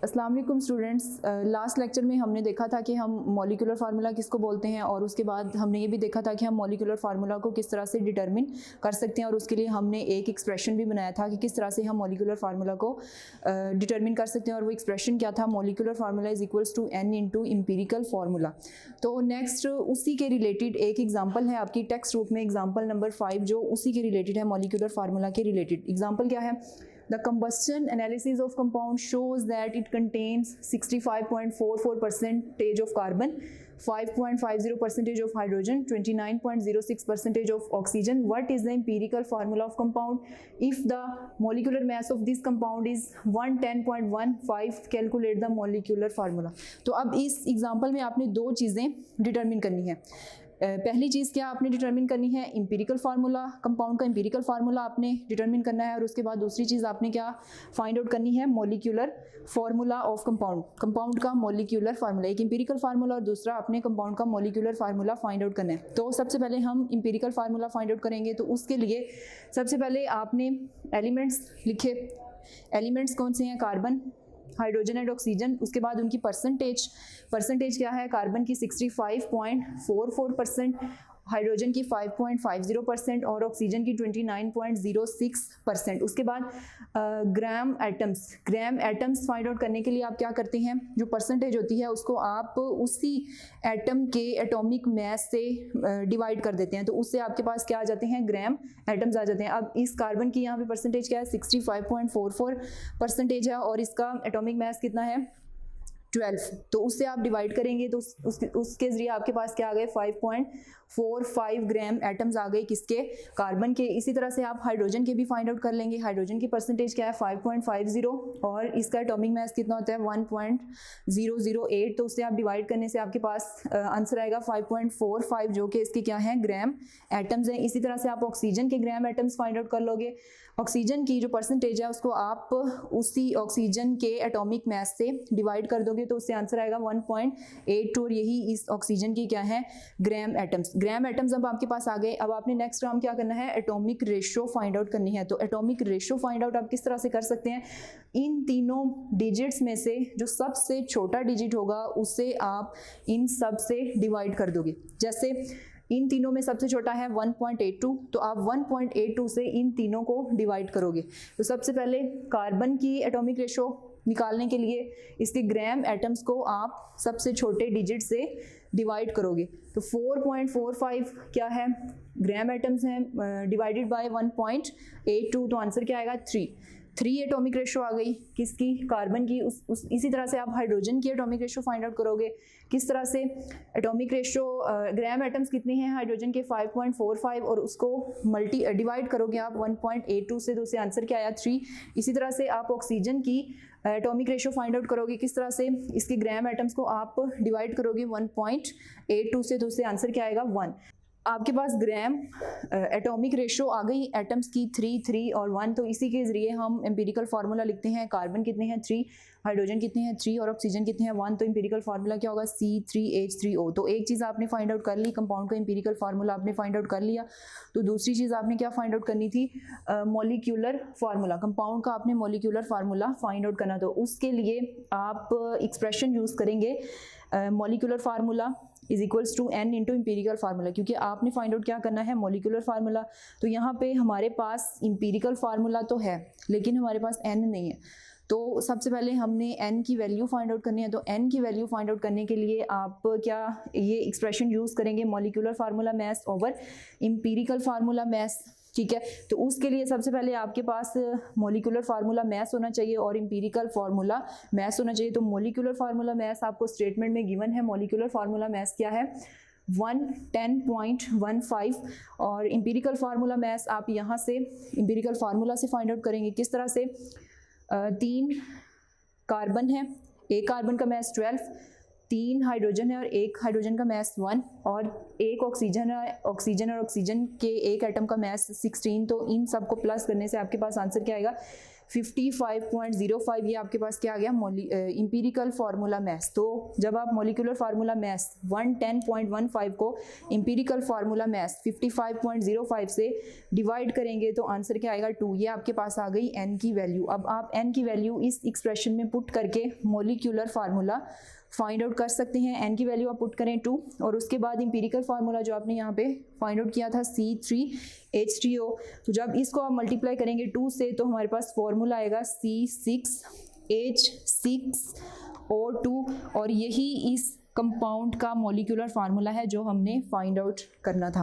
अस्सलाम वालेकुम students. Last lecture में हमने देखा था कि हम मॉलिक्यूलर फार्मूला किसको बोलते हैं और उसके बाद हमने ये भी देखा था कि हम मॉलिक्यूलर फार्मूला को किस तरह से डिटरमिन कर सकते हैं और उसके लिए हमने एक एक्सप्रेशन भी बनाया था कि किस तरह से हम मॉलिक्यूलर फार्मूला को डिटरमिन कर सकते हैं। और वो एक्सप्रेशन क्या था? Molecular formula is equals to n into empirical formula. तो नेक्स्ट उसी के रिलेटेड एक एग्जाम्पल है आपकी टेक्स्ट बुक में, एग्जाम्पल नंबर 5, जो उसी के रिलेटेड है, मॉलिक्यूलर फार्मूला के रिलेटेड। एग्जाम्पल क्या है? The combustion analysis of compound shows that it contains 65.44% of carbon, 5.50% of hydrogen, 29.06% of oxygen. What is the empirical formula of compound? If the molecular mass of this compound is 110.15, calculate the molecular formula. तो अब इस example में आपने दो चीज़ें determine करनी है। पहली चीज़ क्या आपने डिटरमिन करनी है? एम्पिरिकल फार्मूला, कंपाउंड का एम्पिरिकल फार्मूला आपने डिटरमिन करना है। और उसके बाद दूसरी चीज़ आपने क्या फाइंड आउट करनी है? Molecular formula of compound, compound का मॉलिक्यूलर फार्मूला। एक एम्पिरिकल फार्मूला और दूसरा आपने कंपाउंड का मॉलिक्यूलर फार्मूला फाइंड आउट करना है। तो सबसे पहले हम एम्पिरिकल फार्मूला फाइंड आउट करेंगे। तो उसके लिए सबसे पहले आपने एलिमेंट्स लिखे। एलिमेंट्स कौन से हैं? Carbon, hydrogen and oxygen. उसके बाद उनकी परसेंटेज क्या है? कार्बन की 65.44%, हाइड्रोजन की 5.50% और ऑक्सीजन की 29.06%। उसके बाद ग्राम एटम्स फाइंड आउट करने के लिए आप क्या करते हैं? जो परसेंटेज होती है उसको आप उसी एटम के एटॉमिक मास से डिवाइड कर देते हैं। तो उससे आपके पास क्या आ जाते हैं? ग्राम एटम्स आ जाते हैं। अब इस कार्बन की यहाँ पे परसेंटेज क्या है? 65.44% है और इसका एटॉमिक मास कितना है? 12। तो उससे आप डिवाइड करेंगे तो उसके जरिए आपके पास क्या आ गए? 5.45 ग्राम एटम्स आ गए, किसके? कार्बन के। इसी तरह से आप हाइड्रोजन के भी फाइंड आउट कर लेंगे। हाइड्रोजन की परसेंटेज क्या है? 5.50 और इसका एटॉमिक मास कितना होता है? 1.008। तो उससे आप डिवाइड करने से आपके पास आंसर आएगा 5.45, जो कि इसके क्या है? ग्राम एटम्स हैं। इसी तरह से आप ऑक्सीजन के ग्राम एटम्स फाइंड आउट कर लोगे। ऑक्सीजन की जो परसेंटेज है उसको आप उसी ऑक्सीजन के एटॉमिक मास से डिवाइड कर दोगे तो उससे आंसर आएगा 1.82 और यही इस ऑक्सीजन की क्या है? ग्राम एटम्स। ग्राम एटम्स अब आपके पास आ गए। अब आपने नेक्स्ट काम क्या करना है? एटॉमिक रेशो फाइंड आउट करनी है। तो एटॉमिक रेशो फाइंड आउट आप किस तरह से कर सकते हैं? इन तीनों डिजिट्स में से जो सबसे छोटा डिजिट होगा उससे आप इन सब से डिवाइड कर दोगे। जैसे इन तीनों में सबसे छोटा है 1.82, तो आप 1.82 से इन तीनों को डिवाइड करोगे। तो सबसे पहले कार्बन की एटॉमिक रेशो निकालने के लिए इसके ग्राम एटम्स को आप सबसे छोटे डिजिट से डिवाइड करोगे। तो 4.45 क्या है? ग्राम एटम्स हैं, डिवाइडेड बाय 1.82, तो आंसर क्या आएगा? 3 एटॉमिक रेशो आ गई किसकी? कार्बन की। इसी तरह से आप हाइड्रोजन की एटॉमिक रेशो फाइंड आउट करोगे। किस तरह से? एटॉमिक रेशो ग्राम एटम्स कितने हैं हाइड्रोजन के? 5.45 और उसको डिवाइड करोगे आप 1.82 से, तो उससे आंसर क्या आया? 3। इसी तरह से आप ऑक्सीजन की एटॉमिक रेशो फाइंड आउट करोगे। किस तरह से? इसके ग्राम एटम्स को आप डिवाइड करोगे 1.82 से, तो उससे आंसर क्या आएगा? 1। आपके पास ग्राम एटॉमिक रेशो आ गई एटम्स की 3 और 1। तो इसी के जरिए हम एम्पिरिकल फार्मूला लिखते हैं। कार्बन कितने हैं? 3, हाइड्रोजन कितने हैं? 3 और ऑक्सीजन कितने हैं? 1। तो एम्पिरिकल फार्मूला क्या होगा? C3H3O। तो एक चीज़ आपने फाइंड आउट कर ली, कंपाउंड का एम्पिरिकल फार्मूला आपने फाइंड आउट कर लिया। तो दूसरी चीज़ आपने क्या फाइंड आउट करनी थी? मॉलिक्यूलर फार्मूला, कंपाउंड का आपने मॉलिक्यूलर फार्मूला फाइंड आउट करना। तो उसके लिए आप एक्सप्रेशन यूज़ करेंगे molecular formula is equals to n into empirical formula, क्योंकि आपने फाइंड आउट क्या करना है? Molecular formula. तो यहाँ पे हमारे पास एम्पिरिकल फार्मूला तो है लेकिन हमारे पास n नहीं है। तो सबसे पहले हमने n की वैल्यू फाइंड आउट करनी है। तो n की वैल्यू फाइंड आउट करने के लिए आप क्या ये एक्सप्रेशन यूज़ करेंगे? Molecular formula mass over empirical formula mass. ठीक है, तो उसके लिए सबसे पहले आपके पास मॉलिक्यूलर फार्मूला मास होना चाहिए और एम्पिरिकल फार्मूला मास होना चाहिए। तो मॉलिक्यूलर फार्मूला मास आपको स्टेटमेंट में गिवन है। मॉलिक्यूलर फार्मूला मास क्या है? 110.15 और एम्पिरिकल फार्मूला मास आप यहाँ से एम्पिरिकल फार्मूला से फाइंड आउट करेंगे। किस तरह से? 3 कार्बन है, एक कार्बन का मास 12, 3 हाइड्रोजन है और एक हाइड्रोजन का मास 1 और एक ऑक्सीजन है, ऑक्सीजन और ऑक्सीजन के एक एटम का मास 16। तो इन सब को प्लस करने से आपके पास आंसर क्या आएगा? 55.05 ये आपके पास क्या आ गया इंपीरिकल फार्मूला मैस। तो जब आप मॉलिक्यूलर फार्मूला मैस 110.15 को इंपीरिकल फार्मूला मैस 55.05 से डिवाइड करेंगे तो आंसर क्या आएगा 2। ये आपके पास आ गई n की वैल्यू। अब आप n की वैल्यू इस एक्सप्रेशन में पुट करके मॉलिक्यूलर फार्मूला फाइंड आउट कर सकते हैं। n की वैल्यू आप पुट करें 2 और उसके बाद इंपीरिकल फार्मूला जो आपने यहाँ पे फाइंड आउट किया था C3H3O, तो जब इसको आप मल्टीप्लाई करेंगे 2 से तो हमारे पास फार्मूला आएगा C6H6O2 और यही इस कंपाउंड का मॉलिक्यूलर फार्मूला है जो हमने फाइंड आउट करना था।